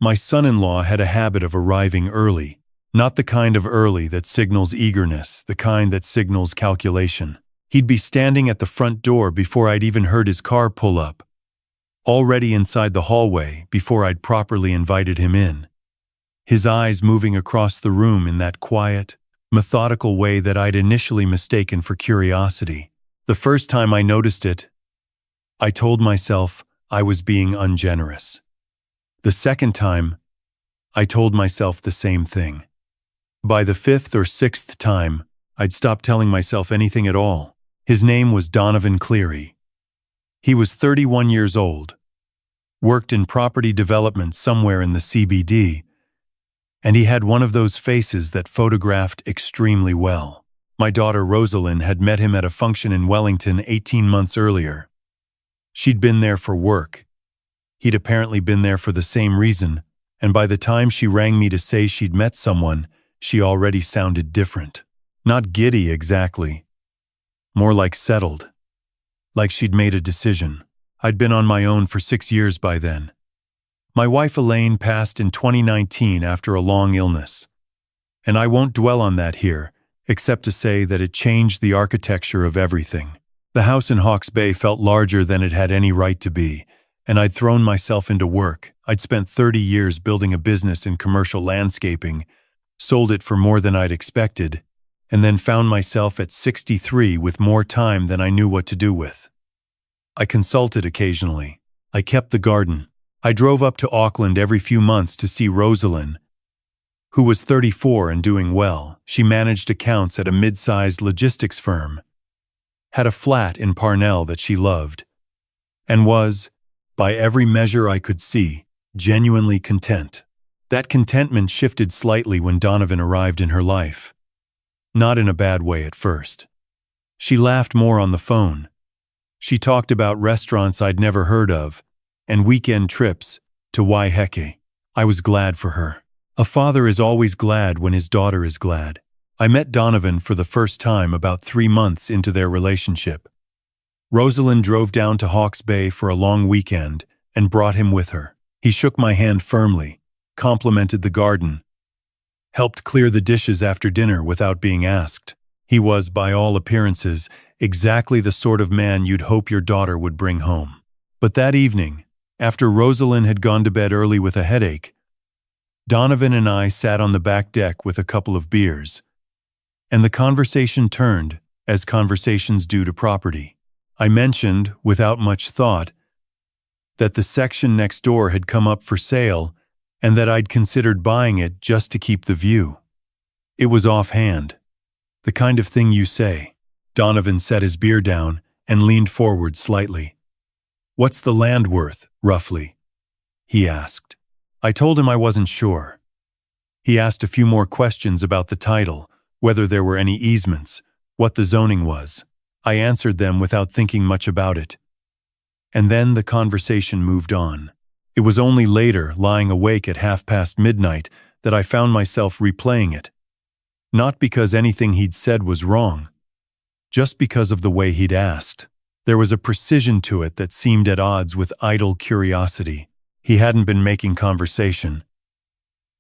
My son-in-law had a habit of arriving early, not the kind of early that signals eagerness, the kind that signals calculation. He'd be standing at the front door before I'd even heard his car pull up, already inside the hallway before I'd properly invited him in. His eyes moving across the room in that quiet, methodical way that I'd initially mistaken for curiosity. The first time I noticed it, I told myself I was being ungenerous. The second time, I told myself the same thing. By the fifth or sixth time, I'd stopped telling myself anything at all. His name was Donovan Cleary. He was 31 years old, worked in property development somewhere in the CBD, and he had one of those faces that photographed extremely well. My daughter Rosalynn had met him at a function in Wellington 18 months earlier. She'd been there for work. He'd apparently been there for the same reason, and by the time she rang me to say she'd met someone, she already sounded different. Not giddy exactly. More like settled. Like she'd made a decision. I'd been on my own for 6 years by then. My wife Elaine passed in 2019 after a long illness. And I won't dwell on that here, except to say that it changed the architecture of everything. The house in Hawke's Bay felt larger than it had any right to be, and I'd thrown myself into work. I'd spent 30 years building a business in commercial landscaping, sold it for more than I'd expected, and then found myself at 63 with more time than I knew what to do with. I consulted occasionally. I kept the garden. I drove up to Auckland every few months to see Rosalynn, who was 34 and doing well. She managed accounts at a mid-sized logistics firm, had a flat in Parnell that she loved, and was, by every measure I could see, genuinely content. That contentment shifted slightly when Donovan arrived in her life. Not in a bad way at first. She laughed more on the phone. She talked about restaurants I'd never heard of, and weekend trips to Waiheke. I was glad for her. A father is always glad when his daughter is glad. I met Donovan for the first time about 3 months into their relationship. Rosalynn drove down to Hawke's Bay for a long weekend and brought him with her. He shook my hand firmly, complimented the garden, helped clear the dishes after dinner without being asked. He was, by all appearances, exactly the sort of man you'd hope your daughter would bring home. But that evening, after Rosalynn had gone to bed early with a headache, Donovan and I sat on the back deck with a couple of beers, and the conversation turned, as conversations do, to property. I mentioned, without much thought, that the section next door had come up for sale and that I'd considered buying it just to keep the view. It was offhand. The kind of thing you say. Donovan set his beer down and leaned forward slightly. "What's the land worth, roughly?" he asked. I told him I wasn't sure. He asked a few more questions about the title, whether there were any easements, what the zoning was. I answered them without thinking much about it. And then the conversation moved on. It was only later, lying awake at midnight, that I found myself replaying it. Not because anything he'd said was wrong, just because of the way he'd asked. There was a precision to it that seemed at odds with idle curiosity. He hadn't been making conversation.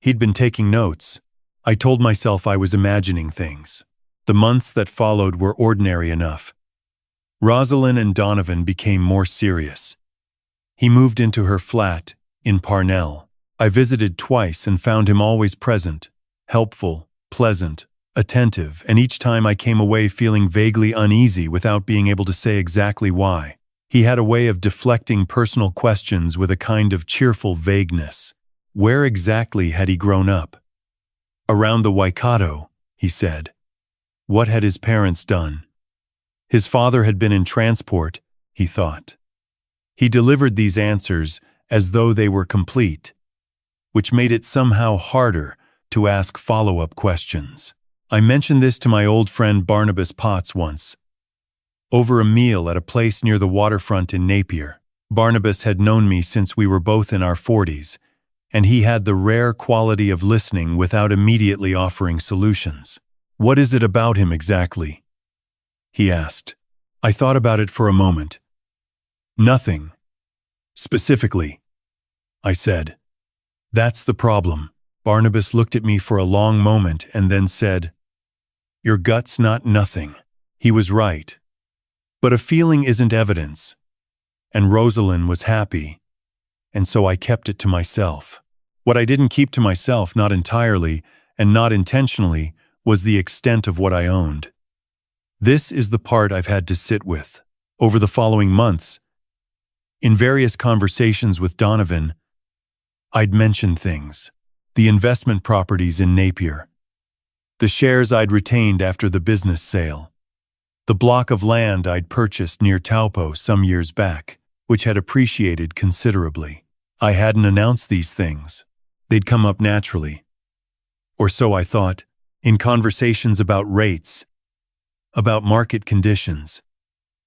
He'd been taking notes. I told myself I was imagining things. The months that followed were ordinary enough. Rosalynn and Donovan became more serious. He moved into her flat in Parnell. I visited twice and found him always present, helpful, pleasant, attentive, and each time I came away feeling vaguely uneasy without being able to say exactly why. He had a way of deflecting personal questions with a kind of cheerful vagueness. Where exactly had he grown up? Around the Waikato, he said. What had his parents done? His father had been in transport, he thought. He delivered these answers as though they were complete, which made it somehow harder to ask follow-up questions. I mentioned this to my old friend Barnabas Potts once, over a meal at a place near the waterfront in Napier. Barnabas had known me since we were both in our 40s, and he had the rare quality of listening without immediately offering solutions. "What is it about him exactly?" he asked. I thought about it for a moment. "Nothing. Specifically," I said. That's the problem. Barnabas looked at me for a long moment and then said, "Your gut's not nothing." He was right. But a feeling isn't evidence. And Rosalynn was happy, and so I kept it to myself. What I didn't keep to myself, not entirely and not intentionally, was the extent of what I owned. This is the part I've had to sit with. Over the following months, in various conversations with Donovan, I'd mentioned things. The investment properties in Napier. The shares I'd retained after the business sale. The block of land I'd purchased near Taupo some years back, which had appreciated considerably. I hadn't announced these things. They'd come up naturally. Or so I thought, in conversations about rates, about market conditions,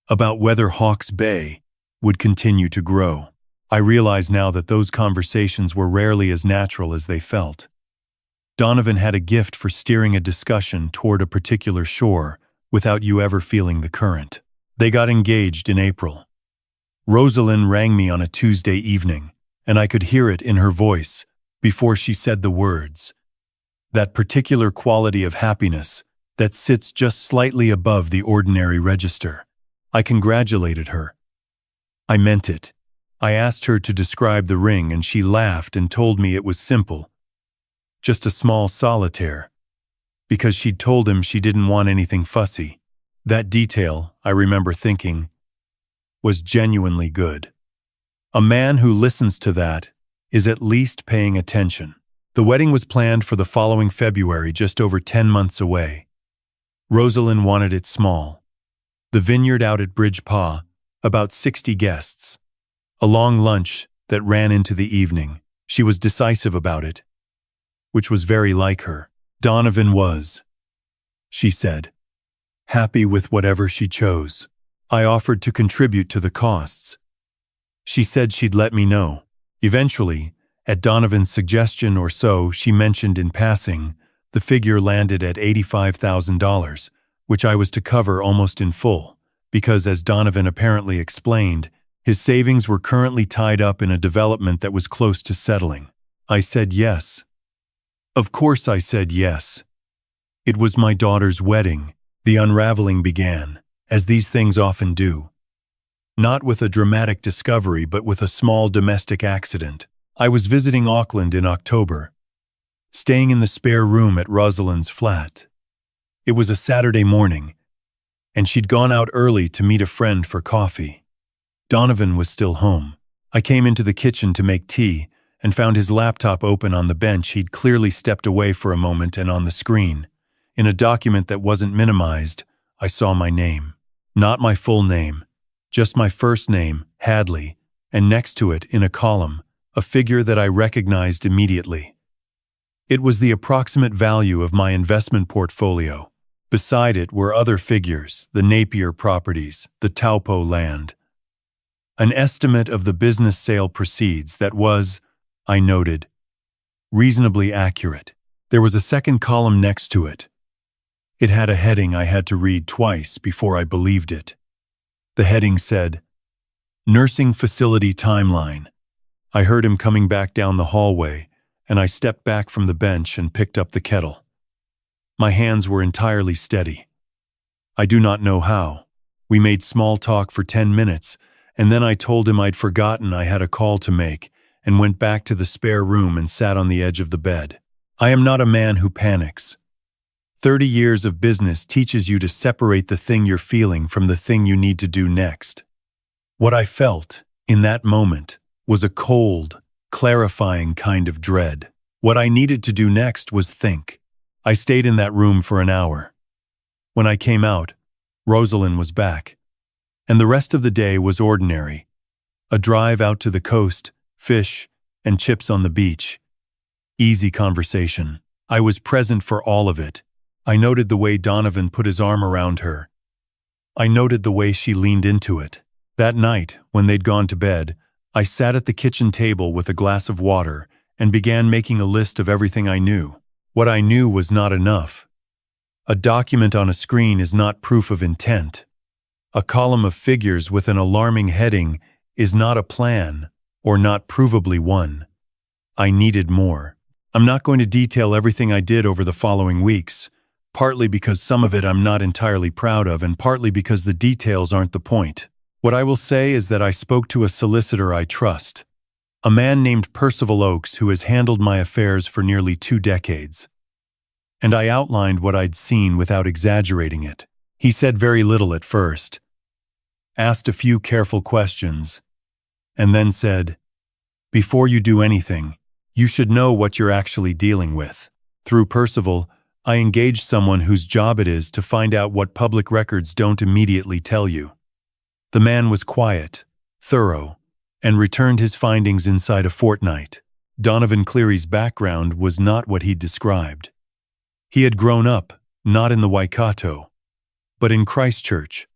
about whether Hawke's Bay would continue to grow. I realize now that those conversations were rarely as natural as they felt. Donovan had a gift for steering a discussion toward a particular shore without you ever feeling the current. They got engaged in April. Rosalynn rang me on a Tuesday evening, and I could hear it in her voice before she said the words. That particular quality of happiness that sits just slightly above the ordinary register. I congratulated her. I meant it. I asked her to describe the ring and she laughed and told me it was simple. Just a small solitaire. Because she'd told him she didn't want anything fussy. That detail, I remember thinking, was genuinely good. A man who listens to that is at least paying attention. The wedding was planned for the following February, just over 10 months away. Rosalynn wanted it small. The vineyard out at Bridge Pa, about 60 guests. A long lunch that ran into the evening. She was decisive about it, which was very like her. Donovan was, she said, happy with whatever she chose. I offered to contribute to the costs. She said she'd let me know. Eventually, at Donovan's suggestion or so, she mentioned in passing, the figure landed at $85,000, which I was to cover almost in full, because as Donovan apparently explained, his savings were currently tied up in a development that was close to settling. I said yes. Of course I said yes. It was my daughter's wedding. The unraveling began, as these things often do. Not with a dramatic discovery, but with a small domestic accident. I was visiting Auckland in October, staying in the spare room at Rosalynn's flat. It was a Saturday morning, and she'd gone out early to meet a friend for coffee. Donovan was still home. I came into the kitchen to make tea and found his laptop open on the bench. He'd clearly stepped away for a moment, and on the screen, in a document that wasn't minimized, I saw my name. Not my full name, just my first name, Hadley, and next to it, in a column, a figure that I recognized immediately. It was the approximate value of my investment portfolio. Beside it were other figures, the Napier properties, the Taupo land. An estimate of the business sale proceeds that was, I noted, reasonably accurate. There was a second column next to it. It had a heading I had to read twice before I believed it. The heading said, Nursing Facility Timeline. I heard him coming back down the hallway, and I stepped back from the bench and picked up the kettle. My hands were entirely steady. I do not know how. We made small talk for 10 minutes, and then I told him I'd forgotten I had a call to make and went back to the spare room and sat on the edge of the bed. I am not a man who panics. 30 years of business teaches you to separate the thing you're feeling from the thing you need to do next. What I felt, in that moment, was a cold, clarifying kind of dread. What I needed to do next was think. I stayed in that room for an hour. When I came out, Rosalynn was back, and the rest of the day was ordinary. A drive out to the coast, fish, and chips on the beach. Easy conversation. I was present for all of it. I noted the way Donovan put his arm around her. I noted the way she leaned into it. That night, when they'd gone to bed, I sat at the kitchen table with a glass of water and began making a list of everything I knew. What I knew was not enough. A document on a screen is not proof of intent. A column of figures with an alarming heading is not a plan, or not provably one. I needed more. I'm not going to detail everything I did over the following weeks, partly because some of it I'm not entirely proud of and partly because the details aren't the point. What I will say is that I spoke to a solicitor I trust, a man named Percival Oakes who has handled my affairs for nearly 2 decades. And I outlined what I'd seen without exaggerating it. He said very little at first, asked a few careful questions, and then said, "Before you do anything, you should know what you're actually dealing with." Through Percival, I engaged someone whose job it is to find out what public records don't immediately tell you. The man was quiet, thorough, and returned his findings inside a fortnight. Donovan Cleary's background was not what he'd described. He had grown up, not in the Waikato, but in Christchurch,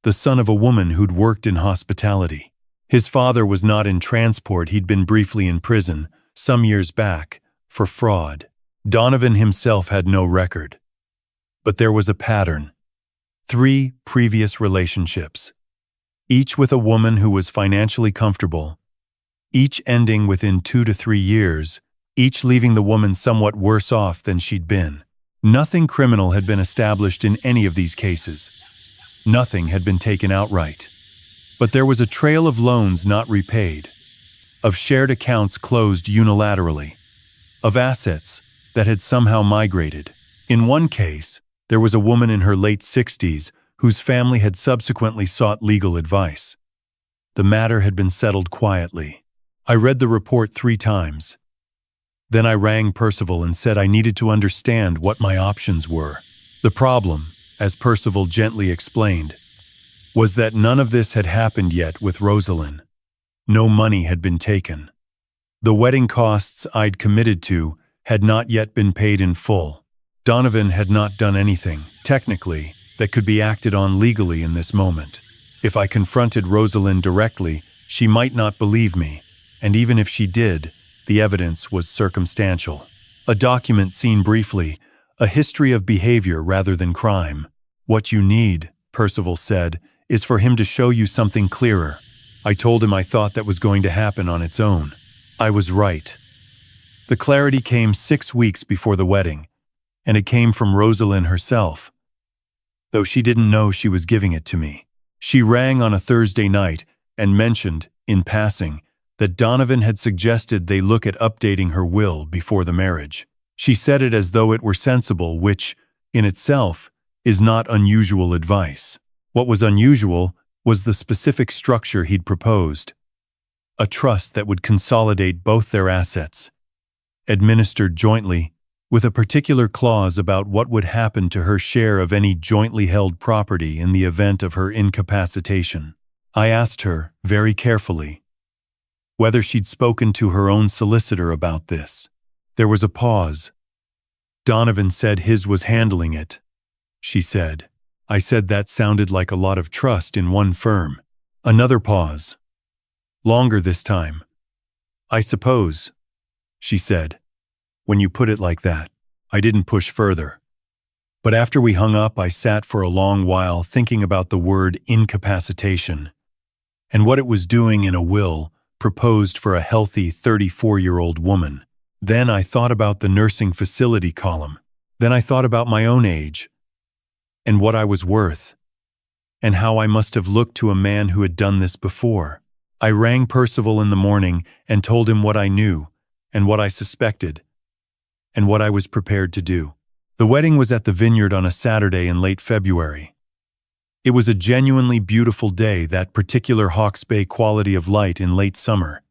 the son of a woman who'd worked in hospitality. His father was not in transport. He'd been briefly in prison, some years back, for fraud. Donovan himself had no record. But there was a pattern. 3 previous relationships, each with a woman who was financially comfortable, each ending within 2 to 3 years, each leaving the woman somewhat worse off than she'd been. Nothing criminal had been established in any of these cases. Nothing had been taken outright. But there was a trail of loans not repaid, of shared accounts closed unilaterally, of assets that had somehow migrated. In one case, there was a woman in her late 60s whose family had subsequently sought legal advice. The matter had been settled quietly. I read the report 3 times. Then I rang Percival and said I needed to understand what my options were. The problem, as Percival gently explained, was that none of this had happened yet with Rosalynn. No money had been taken. The wedding costs I'd committed to had not yet been paid in full. Donovan had not done anything, technically, that could be acted on legally in this moment. If I confronted Rosalynn directly, she might not believe me, and even if she did, the evidence was circumstantial. A document seen briefly, a history of behavior rather than crime. What you need, Percival said, is for him to show you something clearer. I told him I thought that was going to happen on its own. I was right. The clarity came 6 weeks before the wedding, and it came from Rosalynn herself, though she didn't know she was giving it to me. She rang on a Thursday night and mentioned, in passing, that Donovan had suggested they look at updating her will before the marriage. She said it as though it were sensible, which, in itself, is not unusual advice. What was unusual was the specific structure he'd proposed. A trust that would consolidate both their assets, administered jointly, with a particular clause about what would happen to her share of any jointly held property in the event of her incapacitation. I asked her, very carefully, whether she'd spoken to her own solicitor about this. There was a pause. Donovan said his was handling it, she said. I said that sounded like a lot of trust in one firm. Another pause. Longer this time. I suppose, she said. When you put it like that, I didn't push further. But after we hung up, I sat for a long while thinking about the word incapacitation and what it was doing in a will proposed for a healthy 34-year-old woman. Then I thought about the nursing facility column. Then I thought about my own age and what I was worth and how I must have looked to a man who had done this before. I rang Percival in the morning and told him what I knew and what I suspected and what I was prepared to do. The wedding was at the Vineyard on a Saturday in late February. It was a genuinely beautiful day, that particular Hawke's Bay quality of light in late summer.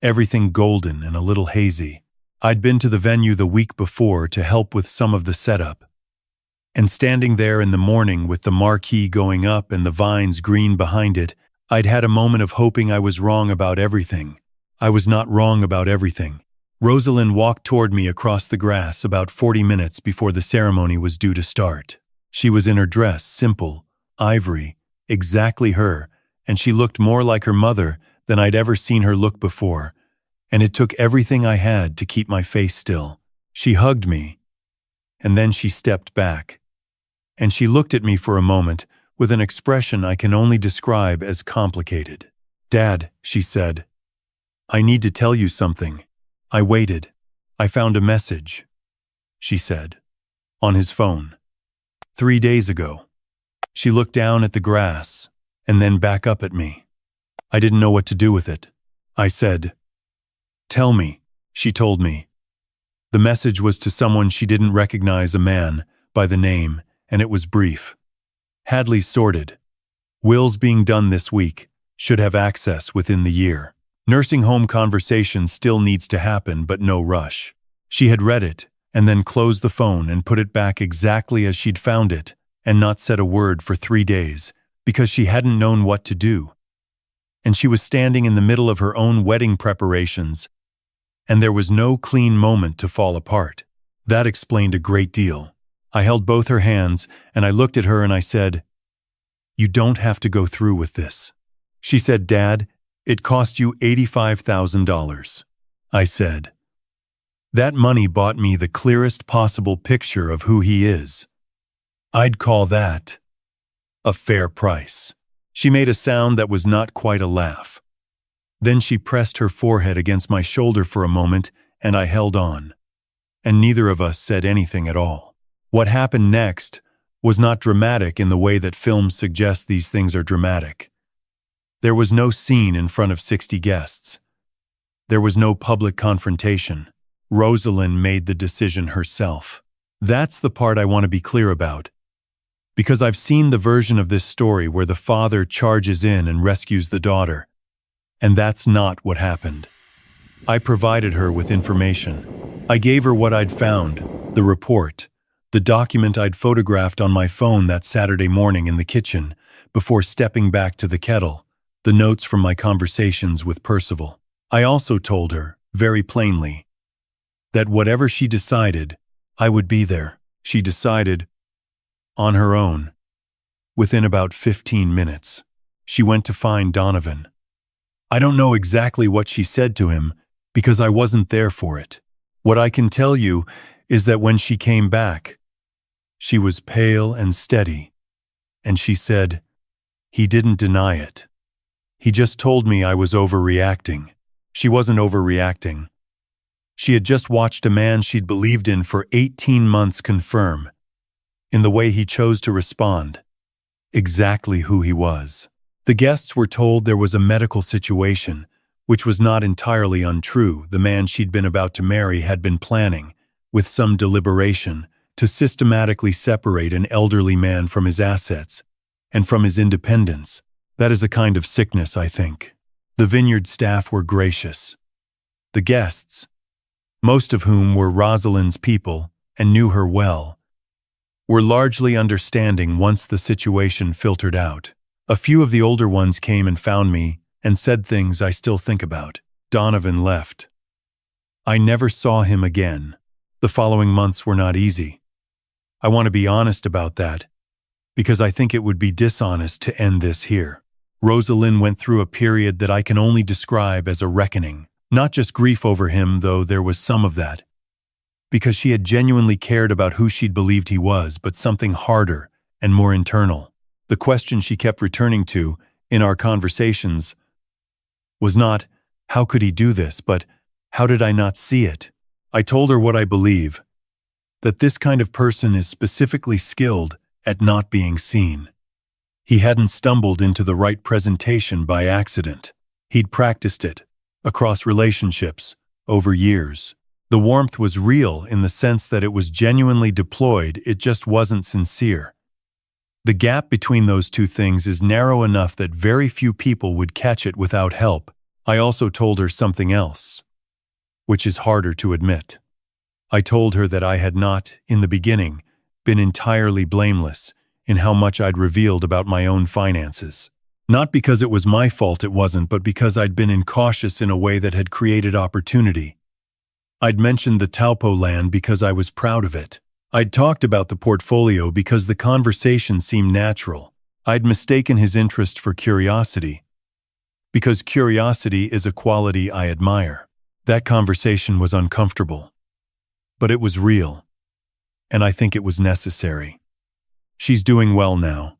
Everything golden and a little hazy. I'd been to the venue the week before to help with some of the setup. And standing there in the morning with the marquee going up and the vines green behind it, I'd had a moment of hoping I was wrong about everything. I was not wrong about everything. Rosalynn walked toward me across the grass about 40 minutes before the ceremony was due to start. She was in her dress, simple, ivory, exactly her, and she looked more like her mother than I'd ever seen her look before, and it took everything I had to keep my face still. She hugged me, and then she stepped back, and she looked at me for a moment with an expression I can only describe as complicated. "Dad," she said, "I need to tell you something." I waited. I found a message, she said, on his phone. 3 days ago. She looked down at the grass and then back up at me. I didn't know what to do with it. I said, "Tell me," she told me. The message was to someone she didn't recognize, a man by the name, and it was brief. Hadley sorted. Wills being done this week. Should have access within the year. Nursing home conversation still needs to happen, but no rush. She had read it and then closed the phone and put it back exactly as she'd found it, and not said a word for 3 days because she hadn't known what to do. And she was standing in the middle of her own wedding preparations, and there was no clean moment to fall apart. That explained a great deal. I held both her hands and I looked at her and I said, "You don't have to go through with this." She said, "Dad, it cost you $85,000. I said, "That money bought me the clearest possible picture of who he is. I'd call that a fair price." She made a sound that was not quite a laugh. Then she pressed her forehead against my shoulder for a moment, and I held on. And neither of us said anything at all. What happened next was not dramatic in the way that films suggest these things are dramatic. There was no scene in front of 60 guests. There was no public confrontation. Rosalynn made the decision herself. That's the part I want to be clear about, because I've seen the version of this story where the father charges in and rescues the daughter, and that's not what happened. I provided her with information. I gave her what I'd found, the report, the document I'd photographed on my phone that Saturday morning in the kitchen before stepping back to the kettle, the notes from my conversations with Percival. I also told her, very plainly, that whatever she decided, I would be there. She decided, on her own. Within about 15 minutes, she went to find Donovan. I don't know exactly what she said to him because I wasn't there for it. What I can tell you is that when she came back, she was pale and steady, and she said, "He didn't deny it. He just told me I was overreacting." She wasn't overreacting. She had just watched a man she'd believed in for 18 months confirm, in the way he chose to respond, exactly who he was. The guests were told there was a medical situation, which was not entirely untrue. The man she'd been about to marry had been planning, with some deliberation, to systematically separate an elderly man from his assets and from his independence. That is a kind of sickness, I think. The vineyard staff were gracious. The guests, most of whom were Rosalynn's people and knew her well, were largely understanding once the situation filtered out. A few of the older ones came and found me and said things I still think about. Donovan left. I never saw him again. The following months were not easy. I want to be honest about that, because I think it would be dishonest to end this here. Rosalynn went through a period that I can only describe as a reckoning. Not just grief over him, though there was some of that, because she had genuinely cared about who she'd believed he was, but something harder and more internal. The question she kept returning to in our conversations was not, how could he do this, but how did I not see it? I told her what I believe, that this kind of person is specifically skilled at not being seen. He hadn't stumbled into the right presentation by accident. He'd practiced it, across relationships, over years. The warmth was real in the sense that it was genuinely deployed, it just wasn't sincere. The gap between those two things is narrow enough that very few people would catch it without help. I also told her something else, which is harder to admit. I told her that I had not, in the beginning, been entirely blameless in how much I'd revealed about my own finances. Not because it was my fault, it wasn't, but because I'd been incautious in a way that had created opportunity. I'd mentioned the Taupo land because I was proud of it. I'd talked about the portfolio because the conversation seemed natural. I'd mistaken his interest for curiosity, because curiosity is a quality I admire. That conversation was uncomfortable, but it was real, and I think it was necessary. She's doing well now.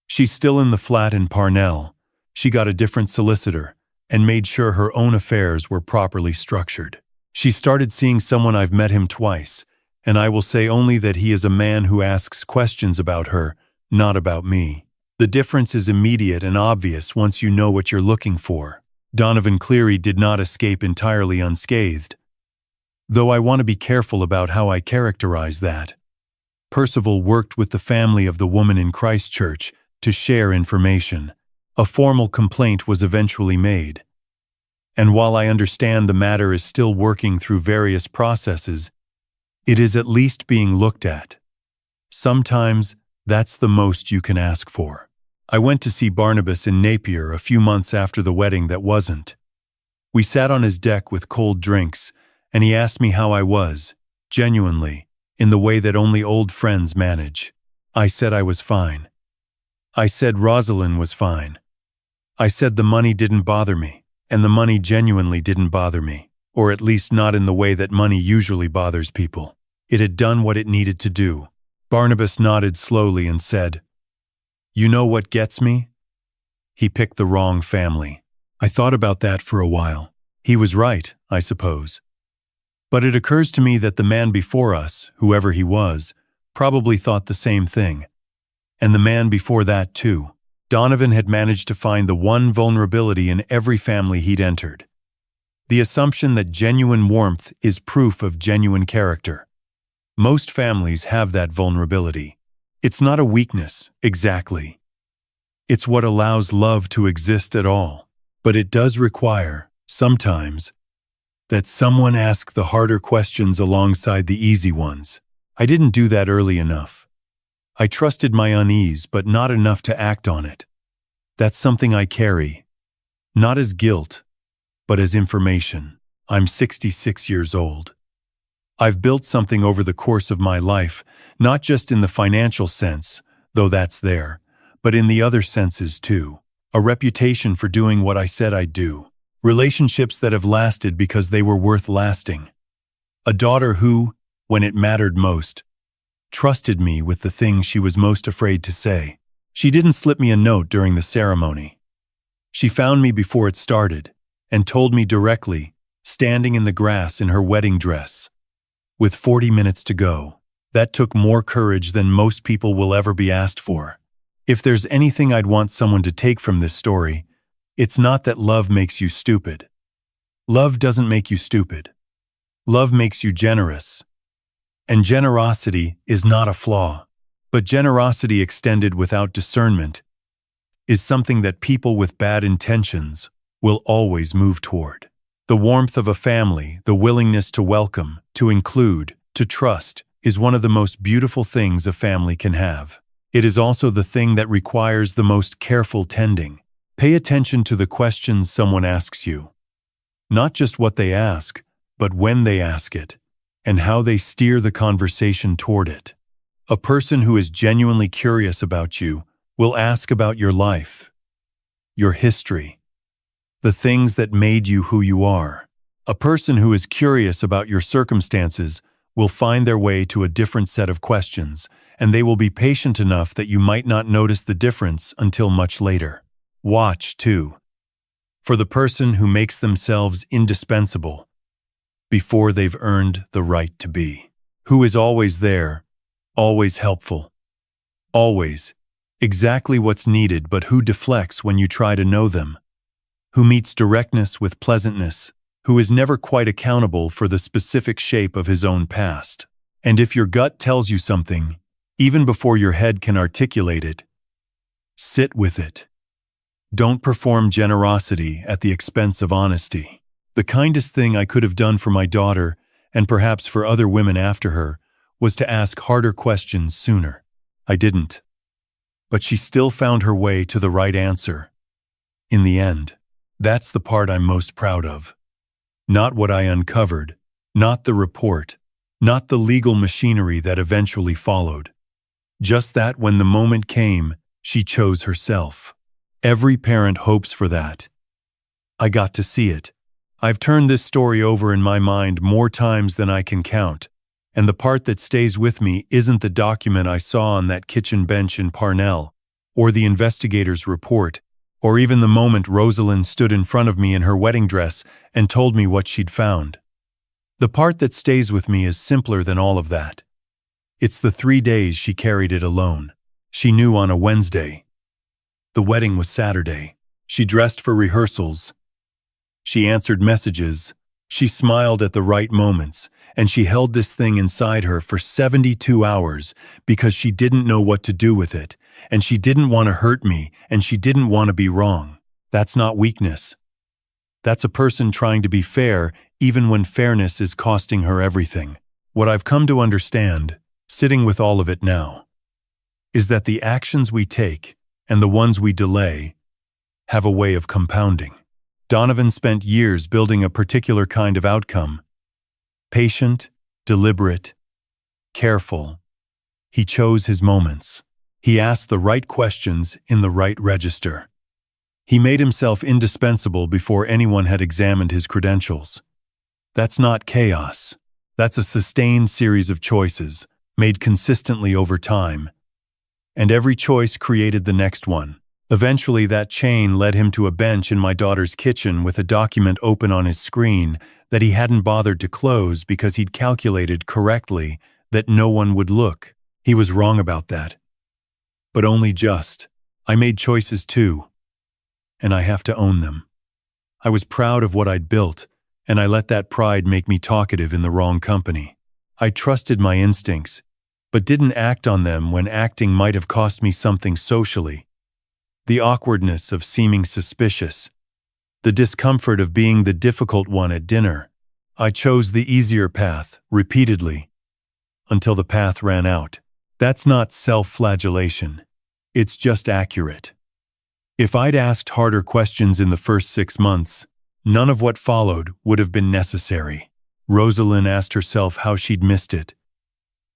She's still in the flat in Parnell. She got a different solicitor and made sure her own affairs were properly structured. She started seeing someone. I've met him twice, and I will say only that he is a man who asks questions about her, not about me. The difference is immediate and obvious once you know what you're looking for. Donovan Cleary did not escape entirely unscathed, though I want to be careful about how I characterize that. Percival worked with the family of the woman in Christchurch to share information. A formal complaint was eventually made. And while I understand the matter is still working through various processes, it is at least being looked at. Sometimes that's the most you can ask for. I went to see Barnabas in Napier a few months after the wedding that wasn't. We sat on his deck with cold drinks, and he asked me how I was, genuinely, in the way that only old friends manage. I said I was fine. I said Rosalynn was fine. I said the money didn't bother me, and the money genuinely didn't bother me, or at least not in the way that money usually bothers people. It had done what it needed to do. Barnabas nodded slowly and said, "You know what gets me? He picked the wrong family." I thought about that for a while. He was right, I suppose. But it occurs to me that the man before us, whoever he was, probably thought the same thing. And the man before that too. Donovan had managed to find the one vulnerability in every family he'd entered. The assumption that genuine warmth is proof of genuine character. Most families have that vulnerability. It's not a weakness, exactly. It's what allows love to exist at all. But it does require, sometimes, that someone ask the harder questions alongside the easy ones. I didn't do that early enough. I trusted my unease, but not enough to act on it. That's something I carry, not as guilt, but as information. I'm 66 years old. I've built something over the course of my life, not just in the financial sense, though that's there, but in the other senses too. A reputation for doing what I said I'd do. Relationships that have lasted because they were worth lasting. A daughter who, when it mattered most, trusted me with the things she was most afraid to say. She didn't slip me a note during the ceremony. She found me before it started and told me directly, standing in the grass in her wedding dress. With 40 minutes to go. That took more courage than most people will ever be asked for. If there's anything I'd want someone to take from this story, it's not that love makes you stupid. Love doesn't make you stupid. Love makes you generous. And generosity is not a flaw. But generosity extended without discernment is something that people with bad intentions will always move toward. The warmth of a family, the willingness to welcome, to include, to trust, is one of the most beautiful things a family can have. It is also the thing that requires the most careful tending. Pay attention to the questions someone asks you. Not just what they ask, but when they ask it, and how they steer the conversation toward it. A person who is genuinely curious about you will ask about your life, your history, the things that made you who you are. A person who is curious about your circumstances will find their way to a different set of questions, and they will be patient enough that you might not notice the difference until much later. Watch, too, for the person who makes themselves indispensable before they've earned the right to be. Who is always there, always helpful, always exactly what's needed, but who deflects when you try to know them. Who meets directness with pleasantness, who is never quite accountable for the specific shape of his own past. And if your gut tells you something, even before your head can articulate it, sit with it. Don't perform generosity at the expense of honesty. The kindest thing I could have done for my daughter, and perhaps for other women after her, was to ask harder questions sooner. I didn't. But she still found her way to the right answer. In the end. That's the part I'm most proud of. Not what I uncovered, not the report, not the legal machinery that eventually followed. Just that when the moment came, she chose herself. Every parent hopes for that. I got to see it. I've turned this story over in my mind more times than I can count, and the part that stays with me isn't the document I saw on that kitchen bench in Parnell, or the investigator's report, or even the moment Rosalynn stood in front of me in her wedding dress and told me what she'd found. The part that stays with me is simpler than all of that. It's the 3 days she carried it alone. She knew on a Wednesday. The wedding was Saturday. She dressed for rehearsals. She answered messages. She smiled at the right moments, and she held this thing inside her for 72 hours because she didn't know what to do with it, and she didn't want to hurt me, and she didn't want to be wrong. That's not weakness. That's a person trying to be fair, even when fairness is costing her everything. What I've come to understand, sitting with all of it now, is that the actions we take and the ones we delay have a way of compounding. Donovan spent years building a particular kind of outcome. Patient, deliberate, careful. He chose his moments. He asked the right questions in the right register. He made himself indispensable before anyone had examined his credentials. That's not chaos. That's a sustained series of choices, made consistently over time. And every choice created the next one. Eventually, that chain led him to a bench in my daughter's kitchen with a document open on his screen that he hadn't bothered to close because he'd calculated correctly that no one would look. He was wrong about that. But only just. I made choices too, and I have to own them. I was proud of what I'd built, and I let that pride make me talkative in the wrong company. I trusted my instincts, but didn't act on them when acting might have cost me something socially. The awkwardness of seeming suspicious. The discomfort of being the difficult one at dinner. I chose the easier path, repeatedly, until the path ran out. That's not self-flagellation. It's just accurate. If I'd asked harder questions in the first 6 months, none of what followed would have been necessary. Rosalynn asked herself how she'd missed it.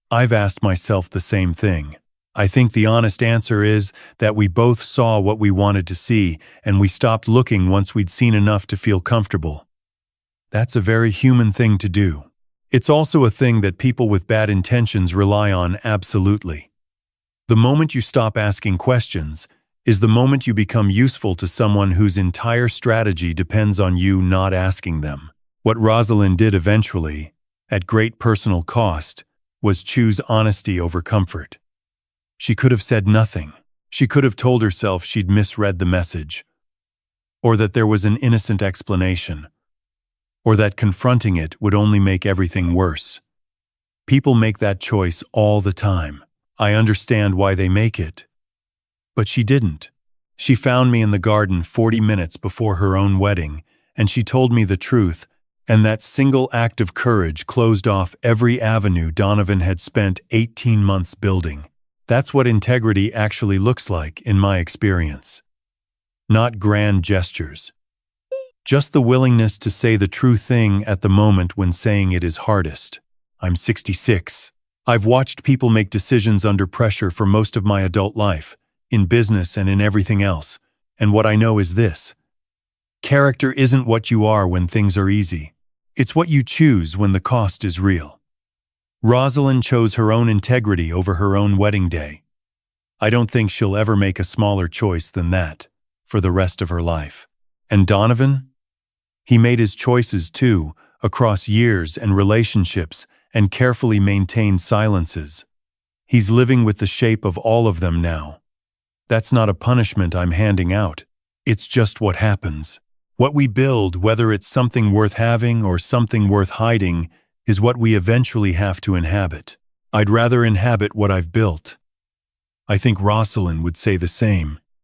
I've asked myself the same thing. I think the honest answer is that we both saw what we wanted to see, and we stopped looking once we'd seen enough to feel comfortable. That's a very human thing to do. It's also a thing that people with bad intentions rely on absolutely. The moment you stop asking questions is the moment you become useful to someone whose entire strategy depends on you not asking them. What Rosalynn did eventually, at great personal cost, was choose honesty over comfort. She could have said nothing. She could have told herself she'd misread the message, or that there was an innocent explanation, or that confronting it would only make everything worse. People make that choice all the time. I understand why they make it. But she didn't. She found me in the garden 40 minutes before her own wedding, and she told me the truth, and that single act of courage closed off every avenue Donovan had spent 18 months building. That's what integrity actually looks like, in my experience. Not grand gestures. Just the willingness to say the true thing at the moment when saying it is hardest. I'm 66. I've watched people make decisions under pressure for most of my adult life, in business and in everything else, and what I know is this. Character isn't what you are when things are easy. It's what you choose when the cost is real. Rosalynn chose her own integrity over her own wedding day. I don't think she'll ever make a smaller choice than that for the rest of her life. And Donovan? He made his choices too, across years and relationships, and carefully maintained silences. He's living with the shape of all of them now. That's not a punishment I'm handing out. It's just what happens. What we build, whether it's something worth having or something worth hiding, is what we eventually have to inhabit. I'd rather inhabit what I've built. I think Rosalynn would say the same.